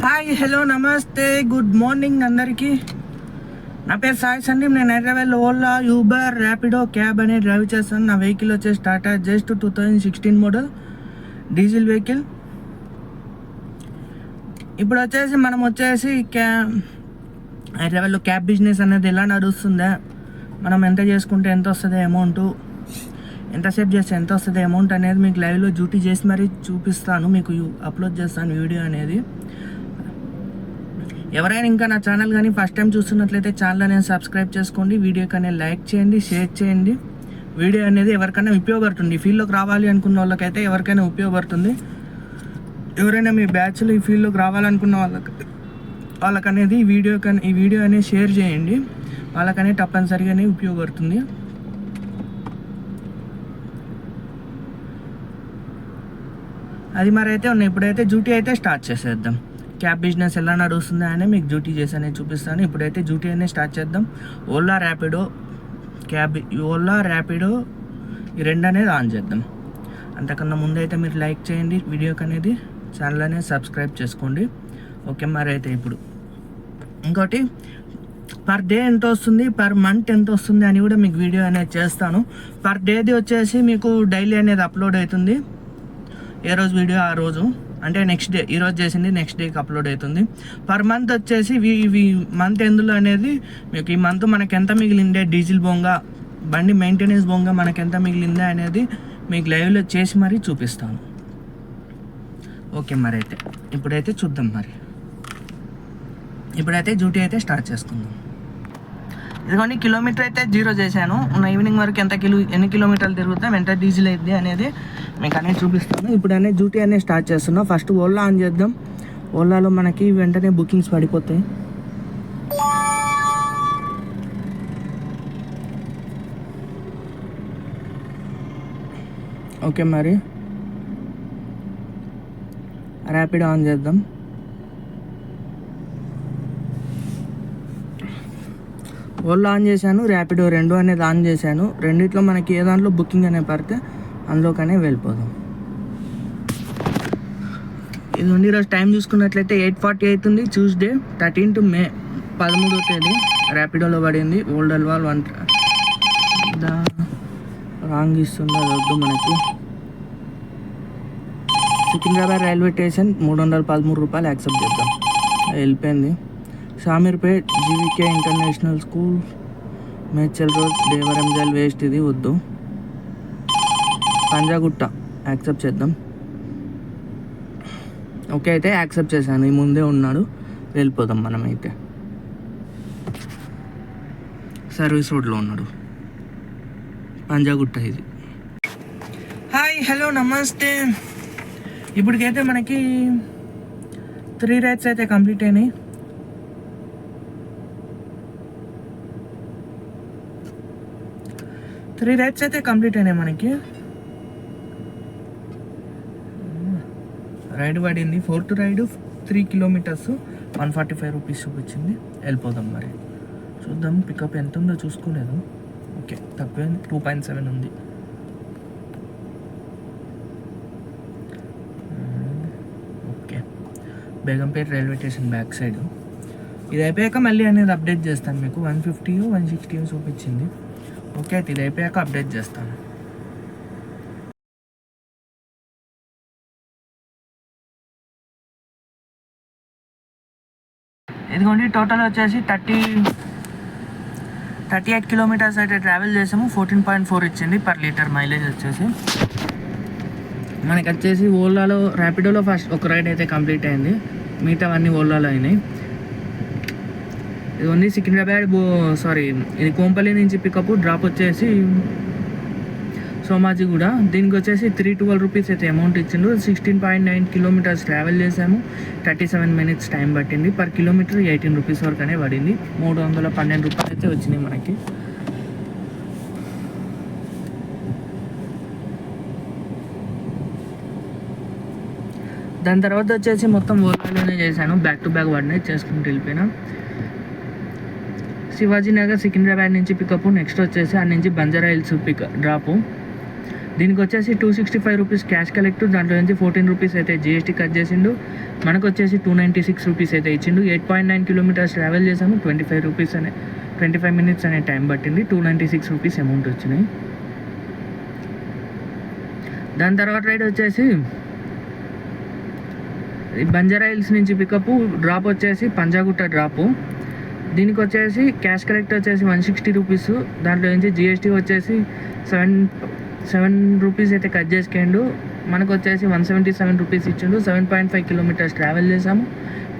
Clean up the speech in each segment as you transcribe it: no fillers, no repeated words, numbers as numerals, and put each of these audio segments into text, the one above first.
Hi hello నమస్తే good morning అందరికీ. నా పేరు సాయి సందీప్. నేను హైదరాబాద్లో ఓలా, యూబర్, ర్యాపిడో, క్యాబ్ అనేది డ్రైవ్ చేస్తాను. నా వెహికల్ వచ్చేసి Tata just 2016 model diesel vehicle. ఇప్పుడు వచ్చేసి మనం హైదరాబాద్లో క్యాబ్ బిజినెస్ అనేది ఎలా నడుస్తుందా, మనం ఎంత చేసుకుంటే ఎంత వస్తుంది అమౌంట్, ఎంతసేపు చేస్తే ఎంత వస్తుంది అమౌంట్ అనేది మీకు లైవ్లో డ్యూటీ చేసి మరీ చూపిస్తాను, మీకు అప్లోడ్ చేస్తాను వీడియో అనేది. ఎవరైనా ఇంకా నా ఛానల్ కానీ ఫస్ట్ టైం చూస్తున్నట్లయితే ఛానల్ అనేది సబ్స్క్రైబ్ చేసుకోండి, వీడియోకి అనేది లైక్ చేయండి, షేర్ చేయండి. వీడియో అనేది ఎవరికైనా ఉపయోగపడుతుంది, ఈ ఫీల్డ్లోకి రావాలి అనుకున్న వాళ్ళకైతే ఎవరికైనా ఉపయోగపడుతుంది. ఎవరైనా మీ బ్యాచ్లో ఈ ఫీల్డ్లోకి రావాలనుకున్న వాళ్ళకనేది ఈ వీడియో అనేది షేర్ చేయండి, వాళ్ళకనేది తప్పనిసరిగానే ఉపయోగపడుతుంది. అది మరి అయితే ఉన్నాయి. ఇప్పుడైతే డ్యూటీ అయితే స్టార్ట్ చేసేద్దాం. క్యాబ్ బిజినెస్ ఎలా నడుస్తుందా అని మీకు డ్యూటీ చేసి అనేది చూపిస్తాను. ఇప్పుడైతే డ్యూటీ అనేది స్టార్ట్ చేద్దాం. ఓలా ర్యాపిడో ఈ రెండు అనేది ఆన్ చేద్దాం. అంతకన్నా ముందైతే మీరు లైక్ చేయండి, వీడియోకి అనేది ఛానల్ అనేది సబ్స్క్రైబ్ చేసుకోండి. ఓకే, మరి అయితే ఇప్పుడు ఇంకోటి పర్ డే ఎంత వస్తుంది, పర్ మంత్ ఎంత వస్తుంది అని కూడా మీకు వీడియో అనేది చేస్తాను. పర్ డేది వచ్చేసి మీకు డైలీ అనేది అప్లోడ్ అవుతుంది. ఏ రోజు వీడియో ఆ రోజు, అంటే నెక్స్ట్ డే, ఈరోజు చేసింది నెక్స్ట్ డేకి అప్లోడ్ అవుతుంది. పర్ మంత్ వచ్చేసి మంత్ ఎందులో అనేది మీకు ఈ మంత్ మనకు ఎంత మిగిలిందే, డీజిల్ బొంగ, బండి మెయింటెనెన్స్ బొంగ మనకు ఎంత మిగిలిందే అనేది మీకు లైవ్లో చేసి మరీ చూపిస్తాను. ఓకే, మరి అయితే ఇప్పుడైతే చూద్దాం. మరి ఇప్పుడైతే డ్యూటీ అయితే స్టార్ట్ చేసుకుందాం. ఇదిగోండి, కిలోమీటర్ అయితే 0 చేశాను. ఈవినింగ్ వరకు ఎన్ని కిలోమీటర్లు తిరుగుతాం, ఎంత డీజిల్ అయింది అనేది మీకు అనేది చూపిస్తాను. ఇప్పుడు అనేది డ్యూటీ అనేది స్టార్ట్ చేస్తున్నాం. ఫస్ట్ ఓలా ఆన్ చేద్దాం. ఓలాలో మనకి వెంటనే బుకింగ్స్ పడిపోతాయి. ఓకే, మరి ర్యాపిడో ఆన్ చేద్దాం. ఓలా ఆన్ చేశాను, ర్యాపిడో రెండు అనేది ఆన్ చేశాను. రెండిట్లో మనకి ఏ దాంట్లో బుకింగ్ అనేది పడితే అందులోకనే వెళ్ళిపోదాం. ఇది ఈరోజు టైం చూసుకున్నట్లయితే 8:40 అవుతుంది. ట్యూస్డే 13th May 13వ తేదీ ర్యాపిడోలో పడింది. ఓల్డ్ అల్వాల్ రాంగ్ ఇస్తుంది, అది వద్దు మనకి. సికింద్రాబాద్ రైల్వే స్టేషన్ 313 రూపాయలు యాక్సెప్ట్ చేద్దాం. వెళ్ళిపోయింది. Shamirpet GVK international school, Medchal road, Devaranjal waste, ఇది వద్దు. పంజాగుట్ట యాక్సెప్ట్ చేద్దాం. ఓకే, అయితే యాక్సెప్ట్ చేశాను. ఈ ముందే ఉన్నాడు, వెళ్ళిపోదాం మనమైతే. సర్వీస్ రోడ్లో ఉన్నాడు, పంజాగుట్ట ఇది. హాయ్ హలో నమస్తే. ఇప్పటికైతే మనకి 3 రైడ్స్ అయితే కంప్లీట్ అయినాయి. మనకి రైడ్ పడింది. 4th రైడ్ 3 kilometers 145 రూపీస్ చూపించింది. వెళ్ళిపోదాం. మరి చూద్దాం పికప్ ఎంత ఉందో చూసుకోలేదు. ఓకే, తక్కువ 2.7 ఉంది. Okay, Begumpet railway station back side. ఇది అయిపోయాక మళ్ళీ అనేది అప్డేట్ చేస్తాను మీకు. 150 160 చూపించింది. ఓకే, అయితే ఇది అయిపోయాక అప్డేట్ చేస్తాను. ఇదిగోండి, టోటల్ వచ్చేసి 38 kilometers అయితే ట్రావెల్ చేసాము. 14.4 ఇచ్చింది పర్ లీటర్ మైలేజ్ వచ్చేసి. మనకి వచ్చేసి ఓలాలో, ర్యాపిడోలో ఫస్ట్ ఒక రైడ్ అయితే కంప్లీట్ అయింది, మిగతావన్నీ ఓలాలో అయినాయి. ఇది ఓన్లీ సికింద్రాబాద్ ఇది కోంపల్లి నుంచి పికప్, డ్రాప్ వచ్చేసి సోమాజిగూడ. దీనికి వచ్చేసి 312 రూపీస్ అయితే అమౌంట్ ఇచ్చిండు. 16.9 kilometers ట్రావెల్ చేసాము. 37 minutes టైం పట్టింది. పర్ కిలోమీటర్ 18 రూపీస్ వరకు అనే పడింది. 312 రూపాయలు అయితే వచ్చినాయి మనకి. దాని తర్వాత వచ్చేసి మొత్తం ఓలాలోనే చేశాను. బ్యాక్ టు బ్యాక్ పడినాయి, చేసుకుంటూ వెళ్ళిపోయినా. శివాజీ నగర్ సికింద్రాబాద్ నుంచి పికప్. నెక్స్ట్ వచ్చేసి అక్కడ నుంచి బంజారా హిల్స్ డ్రాపు. దీనికి వచ్చేసి 265 రూపీస్ క్యాష్ కలెక్ట్, దాంట్లో నుంచి 14 రూపీస్ అయితే జిఎస్టీ కట్ చేసిండు. మనకు వచ్చేసి 296 రూపీస్ అయితే ఇచ్చిండు. 8.9 కిలోమీటర్స్ ట్రావెల్ చేసాము. 25 మినిట్స్ అనే టైం పట్టింది. 296 రూపీస్ అమౌంట్ వచ్చినాయి. దాని తర్వాత రైడ్ వచ్చేసి బంజారా హిల్స్ నుంచి పికప్, డ్రాప్ వచ్చేసి పంజాగుట్ట డ్రాపు. దీనికి వచ్చేసి క్యాష్ కలెక్ట్ వచ్చేసి 160 రూపీస్, దాంట్లో నుంచి జిఎస్టీ వచ్చేసి 7 రూపీస్ అయితే కట్ చేసుకుండు. మనకు వచ్చేసి 177 రూపీస్ ఇచ్చిండు. 7.5 కిలోమీటర్స్ ట్రావెల్ చేసాము.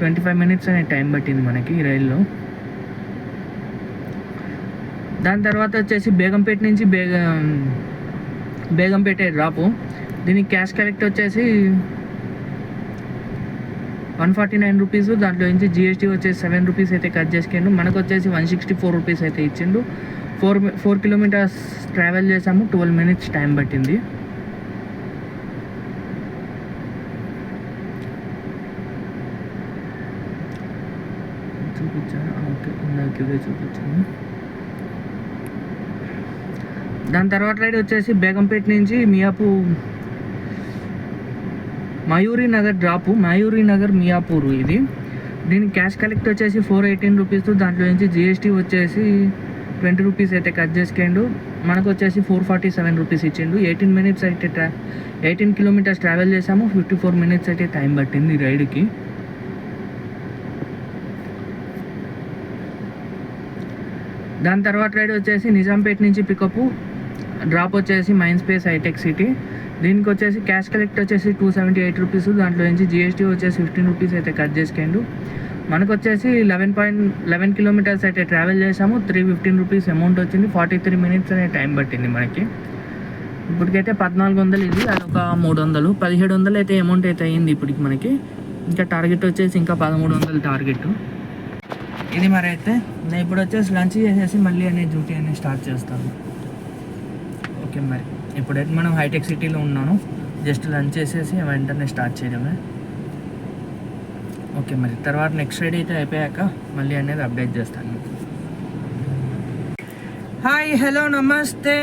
25 మినిట్స్ అనే టైం పట్టింది మనకి ఈ రైల్లో. దాని తర్వాత వచ్చేసి బేగంపేట నుంచి బేగంపేట డ్రాపు. దీనికి క్యాష్ కలెక్ట్ వచ్చేసి 149 రూపీస్, దాంట్లో నుంచి జిఎస్టీ వచ్చేసి 7 రూపీస్ అయితే కట్ చేసుకుండు. మనకు వచ్చేసి 164 రూపీస్ అయితే ఇచ్చిండు. 4 కిలోమీటర్స్ ట్రావెల్ చేసాము. 12 మినిట్స్ టైం పట్టింది. చూపించాను, ఓకే, ఇందాకే చూపించాను. దాని తర్వాత రైడ్ వచ్చేసి బేగంపేట నుంచి మయూరి నగర్ డ్రాపు. మయూరి నగర్ మియాపూర్ ఇది. దీనికి క్యాష్ కలెక్ట్ వచ్చేసి 418 రూపీస్, దాంట్లో నుంచి జిఎస్టీ వచ్చేసి 20 రూపీస్ అయితే కట్ చేసుకుండు. మనకు వచ్చేసి 447 రూపీస్ ఇచ్చిండు. 18 మినిట్స్ అయితే 18 కిలోమీటర్స్ ట్రావెల్ చేసాము. 54 మినిట్స్ అయితే టైం పట్టింది ఈ రైడ్కి. దాని తర్వాత రైడ్ వచ్చేసి నిజాంపేట నుంచి పికప్, డ్రాప్ వచ్చేసి మైండ్ స్పేస్ హైటెక్ సిటీ. దీనికి వచ్చేసి క్యాష్ కలెక్ట్ వచ్చేసి 278 రూపీస్, దాంట్లో నుంచి జిఎస్టీ వచ్చేసి 15 రూపీస్ అయితే కట్ చేసుకుండు. మనకు వచ్చేసి 11 కిలోమీటర్స్ అయితే ట్రావెల్ చేసాము. 315 రూపీస్ అమౌంట్ వచ్చింది. 43 మినిట్స్ అనే టైం పట్టింది మనకి. ఇప్పటికైతే 1400 ఇది, అదొక 300, 1700 అయితే అమౌంట్ అయితే అయ్యింది ఇప్పటికి మనకి. ఇంకా టార్గెట్ వచ్చేసి ఇంకా 1300 టార్గెట్ ఇది. మరి అయితే నేను ఇప్పుడు వచ్చేసి లంచ్ చేసేసి మళ్ళీ డ్యూటీ అనేది స్టార్ట్ చేస్తాను. ఓకే, మరి ఇప్పుడైతే మనం హైటెక్ సిటీలో ఉన్నాను. జస్ట్ లంచ్ చేసేసి వెంటనే స్టార్ట్ చేయడమే. ఓకే, మరి తర్వాత నెక్స్ట్ రైడ్ అయితే అయిపోయాక మళ్ళీ అనేది అప్డేట్ చేస్తాను. హాయ్, హలో, నమస్తే.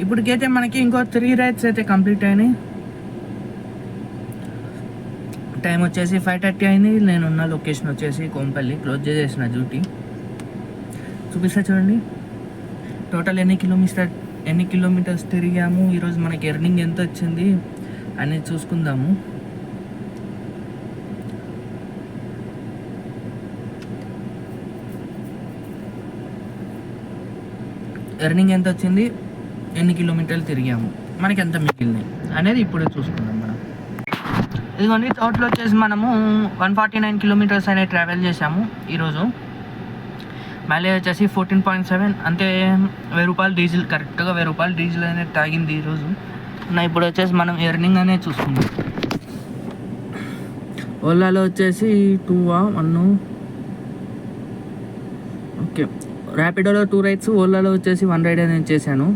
ఇప్పటికైతే మనకి ఇంకో 3 రైడ్స్ అయితే కంప్లీట్ అయినాయి. టైం వచ్చేసి 5:30 అయింది. నేనున్న లొకేషన్ వచ్చేసి కోంపల్లి. క్లోజ్ చేసేసిన డ్యూటీ. చూపిస్తా చూడండి టోటల్ ఎన్ని కిలోమీటర్స్ తిరిగాము, ఈరోజు మనకి ఎర్నింగ్ ఎంత వచ్చింది అనేది చూసుకుందాము. ఎర్నింగ్ ఎంత వచ్చింది, ఎన్ని కిలోమీటర్లు తిరిగాము, మనకి ఎంత మిగిలినాయి అనేది ఇప్పుడు చూసుకుందాం మనం. ఇదిగోండి, టోటల్ వచ్చేసి మనము 149 కిలోమీటర్స్ అనేది ట్రావెల్ చేసాము ఈరోజు. మైలేజ్ వచ్చేసి 14.7, అంటే 1000 రూపాయలు డీజిల్, కరెక్ట్గా 1000 రూపాయలు డీజిల్ అనేది తాగింది ఈరోజు. ఇప్పుడు వచ్చేసి మనం ఎర్నింగ్ అనేది చూసుకుందాం. ఓలాలో వచ్చేసి 1, ఓకే. ర్యాపిడోలో 2 రైడ్స్, ఓలాలో వచ్చేసి 1 రైడ్ అనేది చేశాను.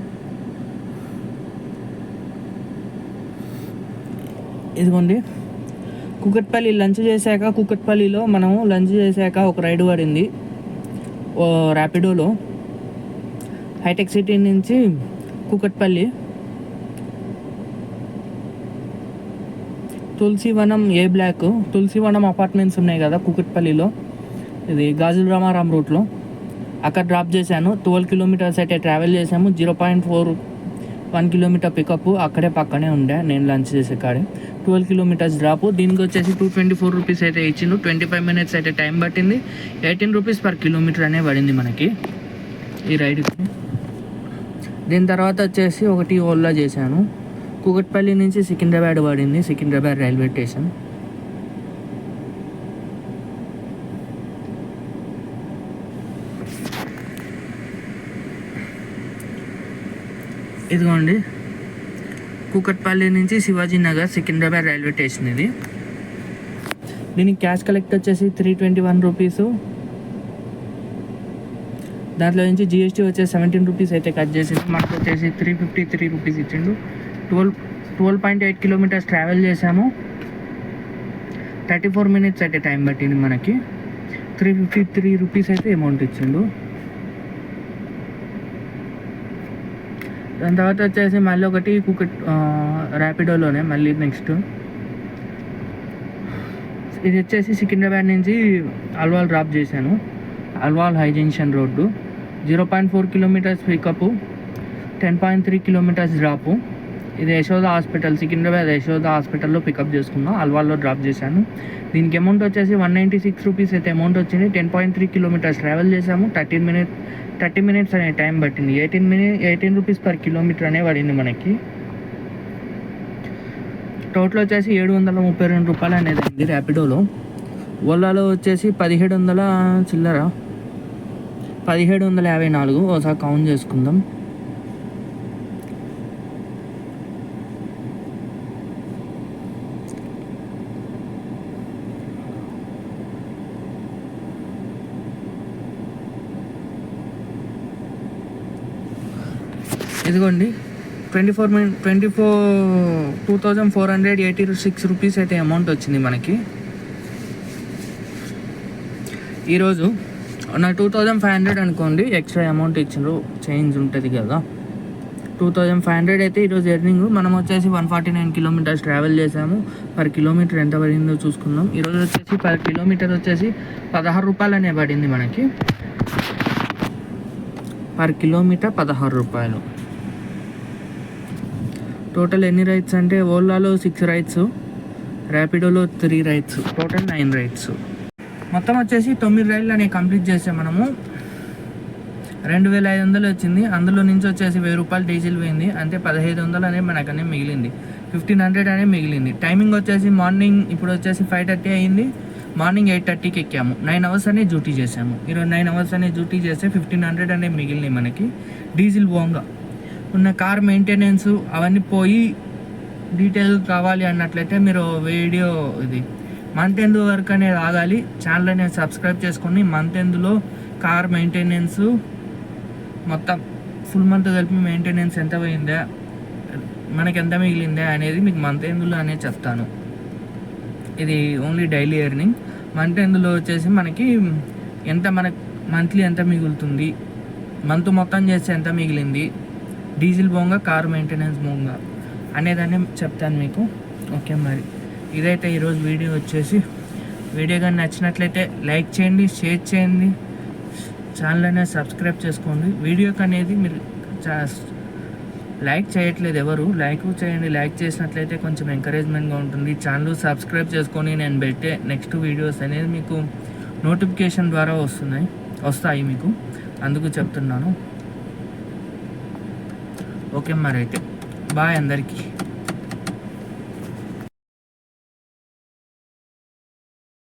ఇదిగోండి, కూకట్పల్లి లంచ్ చేశాక, కూకట్పల్లిలో మనము లంచ్ చేశాక ఒక రైడ్ పడింది ర్యాపిడోలో. హైటెక్ సిటీ నుంచి కూకట్పల్లి, తులసివనం ఏ బ్లాక్, తులసివనం అపార్ట్మెంట్స్ ఉన్నాయి కదా కూకట్పల్లిలో, ఇది గాజుల రామారాం రూట్లో. అక్కడ డ్రాప్ చేశాను. 12 కిలోమీటర్స్ అయితే ట్రావెల్ చేసాము. 0.41 కిలోమీటర్ పికప్ అక్కడే పక్కనే ఉండే నేను లంచ్ చేసే కాడే. 12 కిలోమీటర్స్ డ్రాప్. దీనికి వచ్చేసి 224 రూపీస్ అయితే ఇచ్చిండు. 25 మినిట్స్ అయితే టైం పట్టింది. 18 రూపీస్ పర్ కిలోమీటర్ అనే పడింది మనకి ఈ రైడ్కి. దీని తర్వాత వచ్చేసి ఒకటి ఓలా చేశాను. కూకట్పల్లి నుంచి సికింద్రాబాద్ పడింది, సికింద్రాబాద్ రైల్వే స్టేషన్. ఇదిగోండి, కూకట్పల్లి నుంచి శివాజీ నగర్ సికింద్రాబాద్ రైల్వే స్టేషన్ ఇది. దీనికి క్యాష్ కలెక్ట్ వచ్చేసి 321 రూపీసు. దాంట్లో నుంచి జిఎస్టీ వచ్చేసి 17 రూపీస్ అయితే కట్ చేసింది. మనకు వచ్చేసి 353 రూపీస్ ఇచ్చిండు. 12.8 కిలోమీటర్స్ ట్రావెల్ చేసాము. 34 మినిట్స్ అయితే టైం పట్టింది మనకి. 353 రూపీస్ అయితే అమౌంట్ ఇచ్చిండు. దాని తర్వాత వచ్చేసి మళ్ళీ ఒకటి ర్యాపిడోలోనే మళ్ళీ నెక్స్ట్ ఇది వచ్చేసి సికింద్రాబాద్ నుంచి అల్వాల్ డ్రాప్ చేశాను. Alwal high junction road 0.4 kilometres pickup, 10.3 kilometres drop. ఇది యశోద హాస్పిటల్, సికింద్రాబాద్ యశోద హాస్పిటల్లో పికప్ చేసుకున్నాం. అల్వాల్లో డ్రాప్ చేశాను. దీనికి అమౌంట్ వచ్చేసి 196 రూపీస్ అయితే అమౌంట్ వచ్చింది. 10.3 కిలోమీటర్స్ ట్రావెల్ చేసాము. 30 మినిట్స్ అనే టైం పట్టింది. 18 రూపీస్ పర్ కిలోమీటర్ అనే పడింది మనకి. టోటల్ వచ్చేసి 732 రూపాయలు అనేది అయింది ర్యాపిడోలో. ఓలాలో వచ్చేసి 1700 చిల్లర, 1754. ఒకసారి కౌంట్ చేసుకుందాం. ఇదిగోండి 2486 రూపీస్ అయితే అమౌంట్ వచ్చింది మనకి. ఈరోజు నా 2500 అనుకోండి, ఎక్స్ట్రా అమౌంట్ ఇచ్చిండ్రు, చేంజ్ ఉంటుంది కదా. 2500 అయితే ఈరోజు ఎర్నింగ్. మనం వచ్చేసి 149 కిలోమీటర్స్ ట్రావెల్ చేసాము. పర్ కిలోమీటర్ ఎంత పడిందో చూసుకుందాం. ఈరోజు వచ్చేసి పర్ కిలోమీటర్ వచ్చేసి 16 రూపాయలు అనే పడింది మనకి. పర్ కిలోమీటర్ 16 రూపాయలు. టోటల్ ఎన్ని రైడ్స్ అంటే ఓలాలో 6 రైడ్స్, ర్యాపిడోలో 3 రైడ్స్, టోటల్ 9 రైడ్స్. మొత్తం వచ్చేసి 9 రైడ్లు అనేవి కంప్లీట్ చేసాం మనము. 2500 వచ్చింది. అందులో నుంచి వచ్చేసి 1000 రూపాయలు డీజిల్ పోయింది. అంటే 1500 అనేది మనకనే మిగిలింది. 1500 అనేది మిగిలింది. టైమింగ్ వచ్చేసి మార్నింగ్ ఇప్పుడు వచ్చేసి 5:30 అయింది. మార్నింగ్ 8:30కి ఎక్కాము. 9 అవర్స్ అనేది డ్యూటీ చేసాము. ఈరోజు 9 అవర్స్ అనేది డ్యూటీ చేస్తే 1500 అనేది మిగిలినాయి మనకి. డీజిల్ పోగా ఉన్న కార్ మెయింటెనెన్స్ అవన్నీ పోయి డీటెయిల్ కావాలి అన్నట్లయితే మీరు వీడియో ఇది మంత్ ఎండ్ వరకు అనేది ఆగాలి. ఛానల్ అనేది సబ్స్క్రైబ్ చేసుకొని మంత్ ఎండ్లో కార్ మెయింటెనెన్స్ మొత్తం ఫుల్ మంత్ కలిపి మెయింటెనెన్స్ ఎంత పోయిందా, మనకి ఎంత మిగిలిందా అనేది మీకు మంత్ ఎండ్లో అనేది చెప్తాను. ఇది ఓన్లీ డైలీ ఎర్నింగ్. మంత్ ఎండ్లో వచ్చేసి మనకి ఎంత మనకి మంత్లీ ఎంత మిగులుతుంది, మంత్ మొత్తం చేస్తే ఎంత మిగిలింది, డీజిల్ బోంగా కార్ మెయింటెనెన్స్ బోంగా అనేదాన్ని చెప్తాను మీకు. ఓకే, మరి ఇదైతే ఈరోజు వీడియో వచ్చేసి. వీడియో కానీ నచ్చినట్లయితే లైక్ చేయండి, షేర్ చేయండి, ఛానల్ అనేది సబ్స్క్రైబ్ చేసుకోండి. వీడియోకి అనేది మీరు లైక్ చేయట్లేదు ఎవరు, లైక్ చేయండి. లైక్ చేసినట్లయితే కొంచెం ఎంకరేజ్మెంట్గా ఉంటుంది. ఛానల్ సబ్స్క్రైబ్ చేసుకొని నేను పెట్టే నెక్స్ట్ వీడియోస్ అనేది మీకు నోటిఫికేషన్ ద్వారా వస్తాయి మీకు, అందుకు చెప్తున్నాను. ఓకే, మరి అయితే బాయ్ అందరికీ.